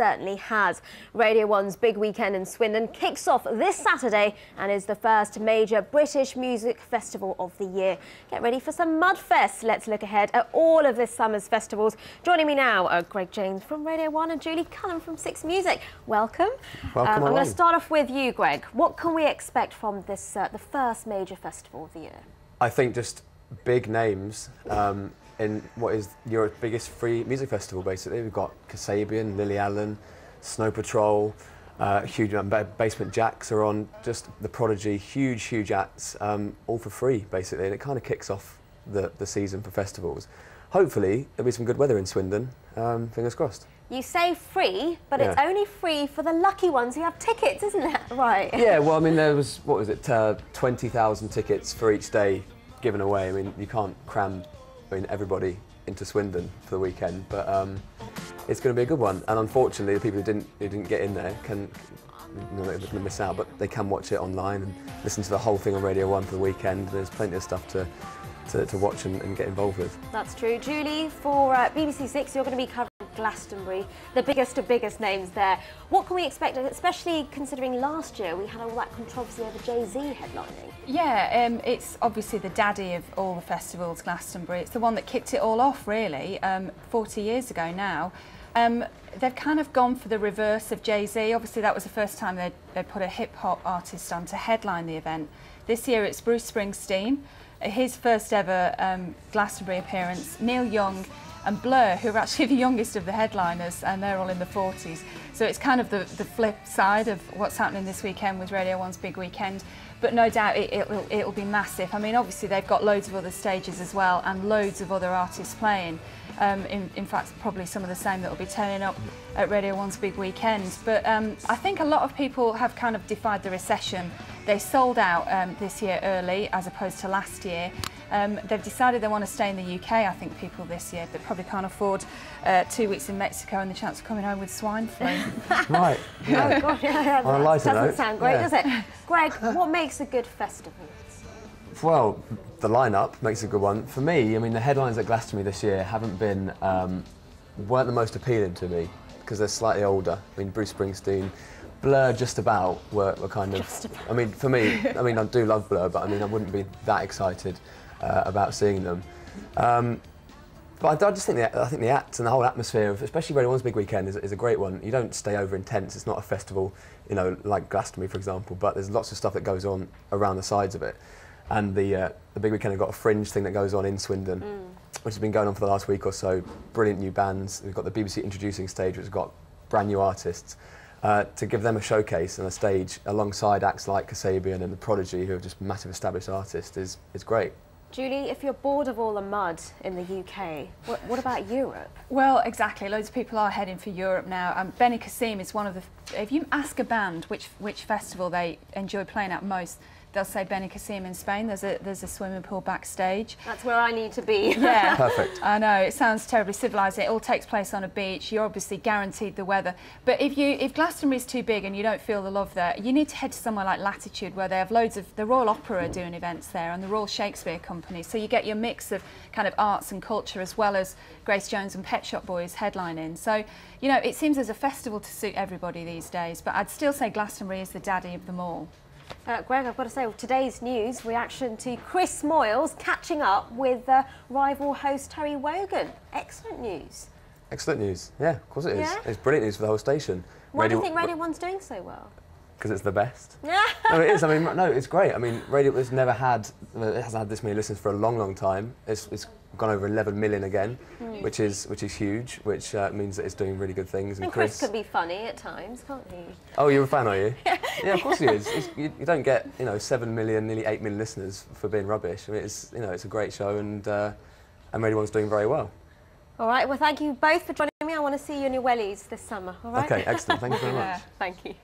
certainly has. Radio 1's Big Weekend in Swindon kicks off this Saturday and is the first major British music festival of the year. Get ready for some Mudfest. Let's look ahead at all of this summer's festivals. Joining me now are Greg James from Radio 1 and Julie Cullen from Six Music. Welcome. Welcome. I'm going to start off with you, Greg. What can we expect from this, the first major festival of the year? I think just big names in what is Europe's biggest free music festival, basically. We've got Kasabian, Lily Allen, Snow Patrol, huge amount, Basement Jaxx are on, just The Prodigy, huge acts, all for free, basically. And it kind of kicks off the season for festivals. Hopefully, there'll be some good weather in Swindon, fingers crossed. You say free, but it's only free for the lucky ones who have tickets, isn't it? Right. Yeah, well, I mean, there was, what was it, 20,000 tickets for each day given away. I mean, you can't cram everybody into Swindon for the weekend, but it's going to be a good one. And unfortunately, the people who didn't get in there they're going to miss out, but they can watch it online and listen to the whole thing on Radio 1 for the weekend. There's plenty of stuff to watch and get involved with. That's true. Julie, for BBC Six, you're going to be covering Glastonbury, the biggest of biggest names there. What can we expect, especially considering last year we had all that controversy over Jay-Z headlining? Yeah, it's obviously the daddy of all the festivals, Glastonbury. It's the one that kicked it all off, really, 40 years ago now. They've kind of gone for the reverse of Jay-Z. Obviously, that was the first time they'd put a hip-hop artist on to headline the event. This year it's Bruce Springsteen, his first ever Glastonbury appearance, Neil Young and Blur, who are actually the youngest of the headliners, and they're all in the 40s. So it's kind of the flip side of what's happening this weekend with Radio 1's Big Weekend. But no doubt it'll be massive. I mean, obviously they've got loads of other stages as well and loads of other artists playing. In fact, probably some of the same that will be turning up at Radio 1's Big Weekend. But I think a lot of people have kind of defied the recession. They sold out this year early as opposed to last year. They've decided they want to stay in the UK, I think, people this year. They probably can't afford 2 weeks in Mexico and the chance of coming home with swine flu. Right. Yeah. Oh, gosh, yeah, on a lighter doesn't note, sound great, does it? Greg, what makes a good festival? Well, the lineup makes a good one. For me, I mean, the headlines at Glastonbury this year haven't been, weren't the most appealing to me because they're slightly older. I mean, Bruce Springsteen, Blur just about were kind of, I mean, for me, I mean, I do love Blur, but I mean, I wouldn't be that excited about seeing them. But I just think I think the acts and the whole atmosphere, especially Radio 1's Big Weekend, is a great one. You don't stay over intense. It's not a festival, you know, like Glastonbury, for example, but there's lots of stuff that goes on around the sides of it. And the Big Weekend have got a fringe thing that goes on in Swindon, which has been going on for the last week or so. Brilliant new bands. We've got the BBC Introducing stage, which has got brand new artists. To give them a showcase and a stage alongside acts like Kasabian and The Prodigy, who are just massive established artists, is great. Julie, if you're bored of all the mud in the UK, what about Europe? Well, exactly. Loads of people are heading for Europe now. Benicassim is one of the... If you ask a band which festival they enjoy playing at most, they'll say Benicassim in Spain. There's a swimming pool backstage. That's where I need to be. Yeah. Perfect. I know, it sounds terribly civilised. It all takes place on a beach. You're obviously guaranteed the weather. But if Glastonbury's too big and you don't feel the love there, you need to head to somewhere like Latitude, where they have loads of... The Royal Opera are doing events there, and the Royal Shakespeare Company. So you get your mix of kind of arts and culture, as well as Grace Jones and Pet Shop Boys headlining. So, you know, it seems there's a festival to suit everybody these days, but I'd still say Glastonbury is the daddy of them all. Greg, I've got to say, today's news reaction to Chris Moyles catching up with rival host Terry Wogan. Excellent news. Excellent news. Yeah, of course it is. Yeah? It's brilliant news for the whole station. Why do you think Radio 1's doing so well? Because it's the best. No, it is. I mean, no, it's great. I mean, Radio has never had, it hasn't had this many listeners for a long time. It's gone over 11 million again, which is huge, which means that it's doing really good things. And Chris can be funny at times, can't he? Oh, you're a fan, are you? Yeah, of course he is. You don't get, you know, 7 million, nearly 8 million listeners for being rubbish. I mean, it's, you know, it's a great show, and Radio 1's doing very well. All right. Well, thank you both for joining me. I want to see you in your wellies this summer. All right. Okay, excellent. Thank you very much. Thank you.